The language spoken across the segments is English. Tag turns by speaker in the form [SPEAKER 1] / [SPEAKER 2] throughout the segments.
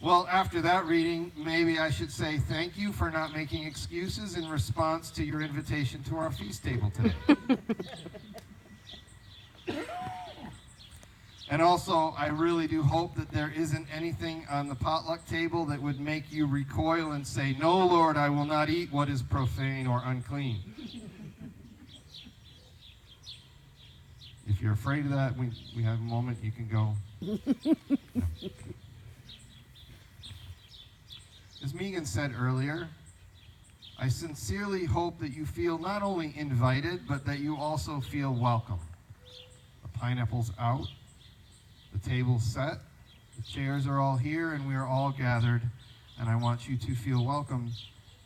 [SPEAKER 1] Well, after that reading, maybe I should say thank you for not making excuses in response to your invitation to our feast table today. And also, I really do hope that there isn't anything on the potluck table that would make you recoil and say, "No, Lord, I will not eat what is profane or unclean." If you're afraid of that, we have a moment, you can go. No. As Megan said earlier, I sincerely hope that you feel not only invited, but that you also feel welcome. The pineapple's out, the table's set, the chairs are all here, and we are all gathered, and I want you to feel welcome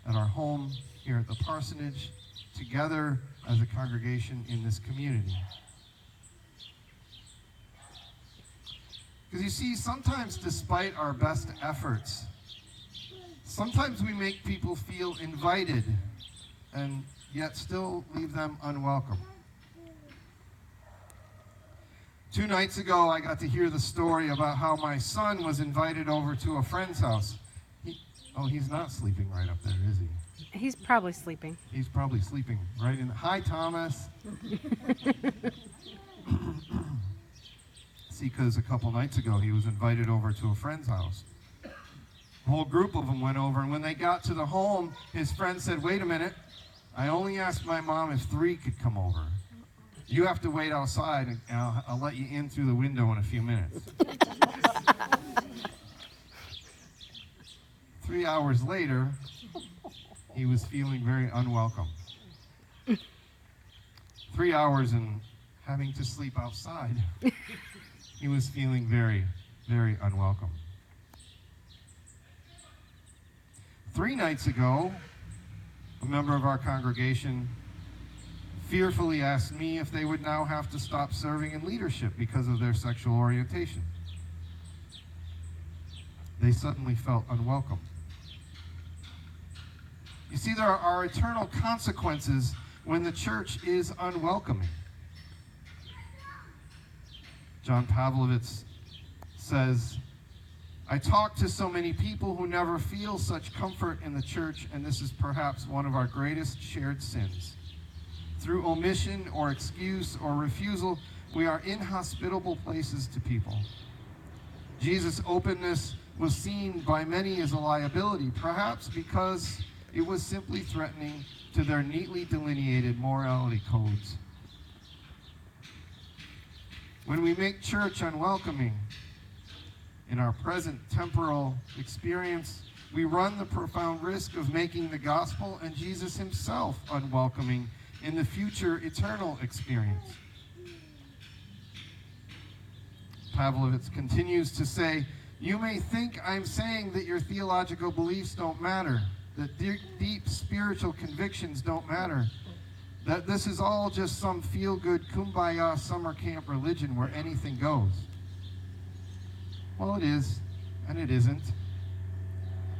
[SPEAKER 1] at our home here at the parsonage, together as a congregation in this community. Because you see, sometimes despite our best efforts, sometimes we make people feel invited and yet still leave them unwelcome. 2 nights ago, I got to hear the story about how my son was invited over to a friend's house. He's not sleeping right up there, is he?
[SPEAKER 2] He's probably sleeping.
[SPEAKER 1] He's probably sleeping right in. Hi, Thomas. See, because a couple nights ago, he was invited over to a friend's house. A whole group of them went over, and when they got to the home, his friend said, "Wait a minute, I only asked my mom if 3 could come over. You have to wait outside, and I'll let you in through the window in a few minutes." 3 hours later, he was feeling very unwelcome. 3 hours and having to sleep outside. He was feeling very, very unwelcome. 3 nights ago, a member of our congregation fearfully asked me if they would now have to stop serving in leadership because of their sexual orientation. They suddenly felt unwelcome. You see, there are eternal consequences when the church is unwelcoming. John Pavlovitz says, "I talk to so many people who never feel such comfort in the church, and this is perhaps one of our greatest shared sins. Through omission or excuse or refusal, we are inhospitable places to people. Jesus' openness was seen by many as a liability, perhaps because it was simply threatening to their neatly delineated morality codes. When we make church unwelcoming in our present temporal experience, we run the profound risk of making the gospel and Jesus himself unwelcoming in the future eternal experience." Pavlovitz continues to say, "You may think I'm saying that your theological beliefs don't matter, that deep spiritual convictions don't matter, that this is all just some feel-good kumbaya summer camp religion where anything goes. Well, it is, and it isn't.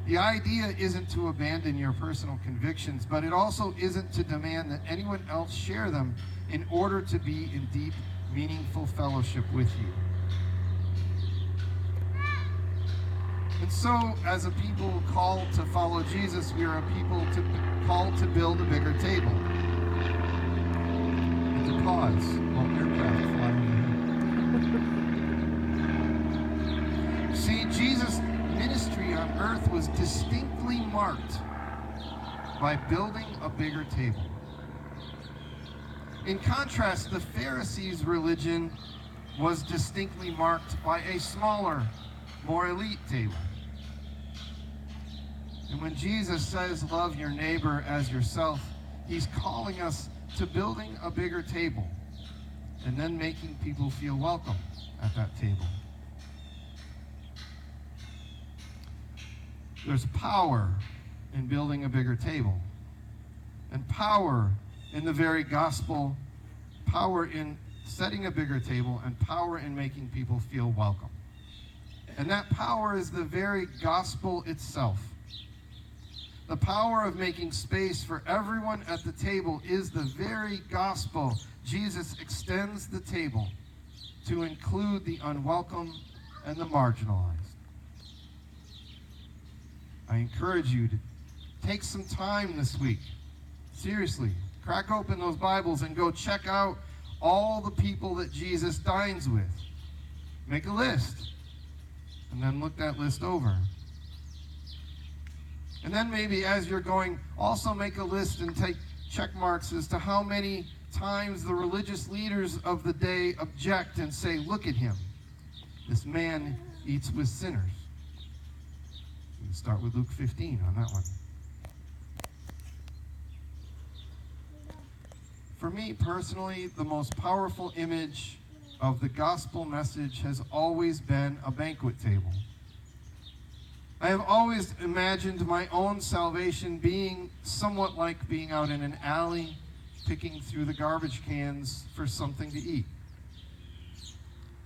[SPEAKER 1] The idea isn't to abandon your personal convictions, but it also isn't to demand that anyone else share them in order to be in deep, meaningful fellowship with you. And so, as a people called to follow Jesus, we are a people called to build a bigger table. And to pause while aircraft fly overhead. See, Jesus' ministry on earth was distinctly marked by building a bigger table. In contrast, the Pharisees' religion was distinctly marked by a smaller, more elite table. And when Jesus says, "Love your neighbor as yourself," he's calling us to building a bigger table and then making people feel welcome at that table. There's power in building a bigger table, and power in the very gospel, power in setting a bigger table, and power in making people feel welcome. And that power is the very gospel itself. The power of making space for everyone at the table is the very gospel. Jesus extends the table to include the unwelcome and the marginalized. I encourage you to take some time this week. Seriously, crack open those Bibles and go check out all the people that Jesus dines with. Make a list, and then look that list over. And then maybe as you're going, also make a list and take check marks as to how many times the religious leaders of the day object and say, look at him. This man eats with sinners. You can start with Luke 15 on that one. For me personally, the most powerful image of the gospel message has always been a banquet table. I have always imagined my own salvation being somewhat like being out in an alley, picking through the garbage cans for something to eat.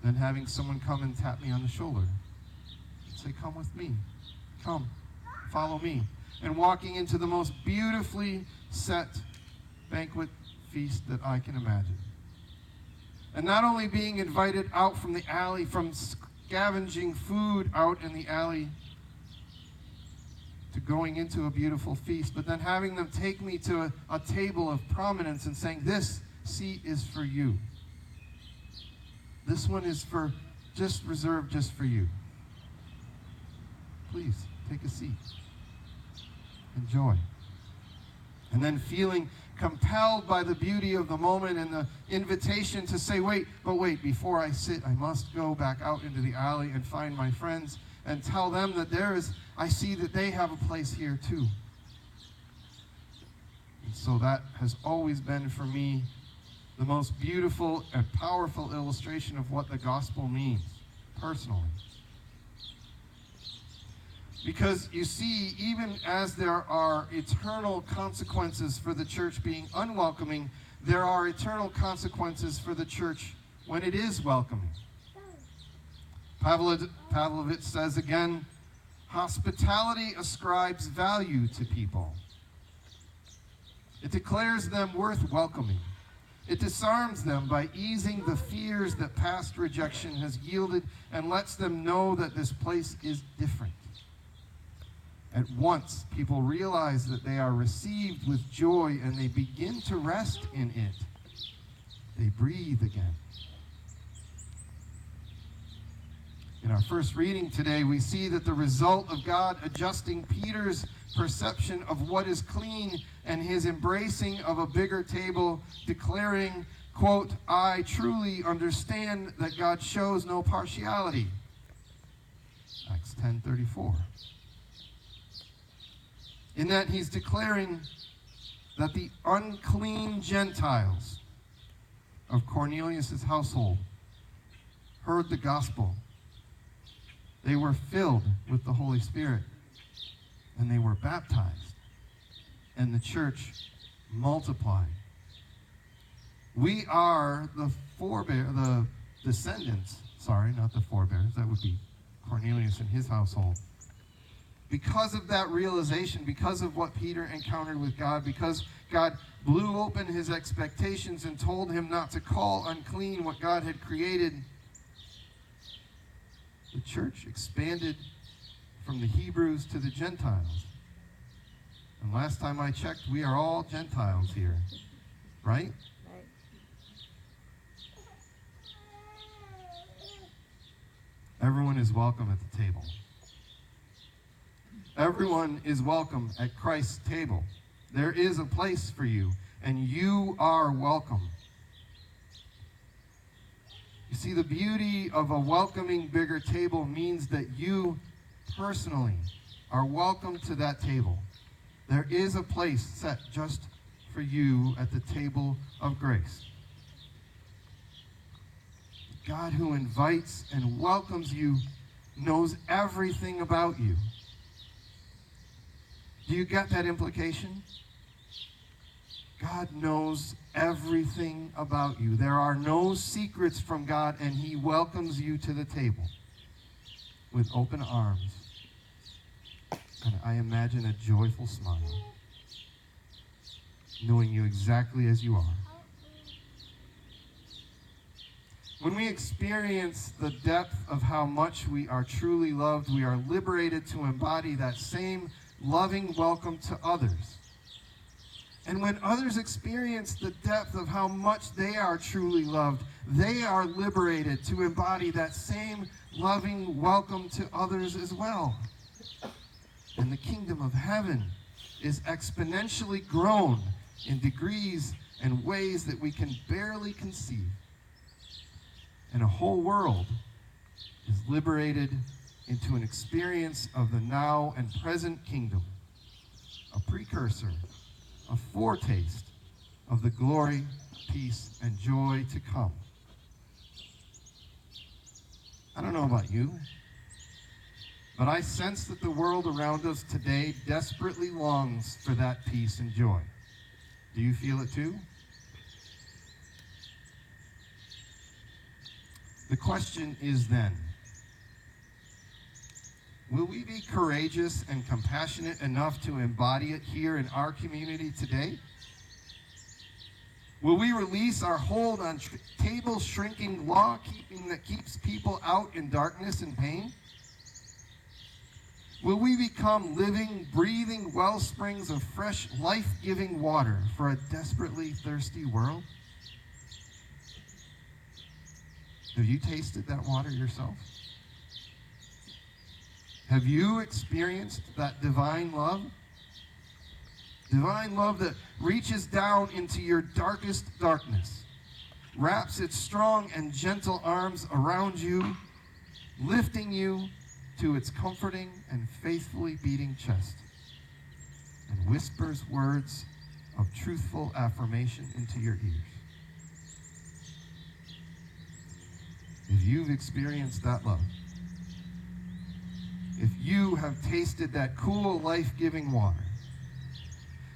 [SPEAKER 1] Then having someone come and tap me on the shoulder and say, come with me, come, follow me. And walking into the most beautifully set banquet feast that I can imagine. And not only being invited out from the alley, from scavenging food out in the alley, to going into a beautiful feast, but then having them take me to a table of prominence and saying, this seat is for you. This one is reserved just for you. Please, take a seat. Enjoy. And then feeling compelled by the beauty of the moment and the invitation to say, wait, before I sit, I must go back out into the alley and find my friends and tell them that I see that they have a place here too. And so that has always been for me the most beautiful and powerful illustration of what the gospel means, personally. Because you see, even as there are eternal consequences for the church being unwelcoming, there are eternal consequences for the church when it is welcoming. Pavlovich says again, hospitality ascribes value to people. It declares them worth welcoming. It disarms them by easing the fears that past rejection has yielded and lets them know that this place is different. At once, people realize that they are received with joy and they begin to rest in it. They breathe again. In our first reading today, we see that the result of God adjusting Peter's perception of what is clean and his embracing of a bigger table, declaring, quote, I truly understand that God shows no partiality. Acts 10:34. In that he's declaring that the unclean Gentiles of Cornelius' household heard the gospel. They were filled with the Holy Spirit, and they were baptized, and the church multiplied. We are the descendants, not the forebears, that would be Cornelius and his household. Because of that realization, because of what Peter encountered with God, because God blew open his expectations and told him not to call unclean what God had created, the church expanded from the Hebrews to the Gentiles. And last time I checked, we are all Gentiles here, right? Everyone is welcome at the table. Everyone is welcome at Christ's table. There is a place for you, and you are welcome. You see, the beauty of a welcoming bigger table means that you personally are welcome to that table. There is a place set just for you at the table of grace. God who invites and welcomes you knows everything about you. Do you get that implication? God knows everything about you. There are no secrets from God, and he welcomes you to the table with open arms. And I imagine a joyful smile, knowing you exactly as you are. When we experience the depth of how much we are truly loved, we are liberated to embody that same loving welcome to others. And when others experience the depth of how much they are truly loved, they are liberated to embody that same loving welcome to others as well. And the kingdom of heaven is exponentially grown in degrees and ways that we can barely conceive. And a whole world is liberated into an experience of the now and present kingdom, a precursor, a foretaste of the glory, peace, and joy to come. I don't know about you, but I sense that the world around us today desperately longs for that peace and joy. Do you feel it too? The question is then, will we be courageous and compassionate enough to embody it here in our community today? Will we release our hold on table-shrinking law-keeping that keeps people out in darkness and pain? Will we become living, breathing wellsprings of fresh, life-giving water for a desperately thirsty world? Have you tasted that water yourself? Have you experienced that divine love? Divine love that reaches down into your darkest darkness, wraps its strong and gentle arms around you, lifting you to its comforting and faithfully beating chest, and whispers words of truthful affirmation into your ears. If you've experienced that love, if you have tasted that cool, life-giving water,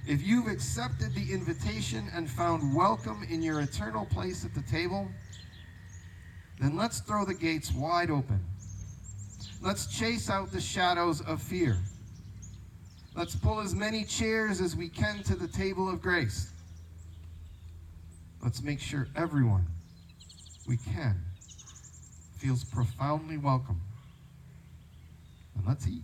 [SPEAKER 1] if you've accepted the invitation and found welcome in your eternal place at the table, then let's throw the gates wide open. Let's chase out the shadows of fear. Let's pull as many chairs as we can to the table of grace. Let's make sure everyone we can feels profoundly welcome. And let's eat.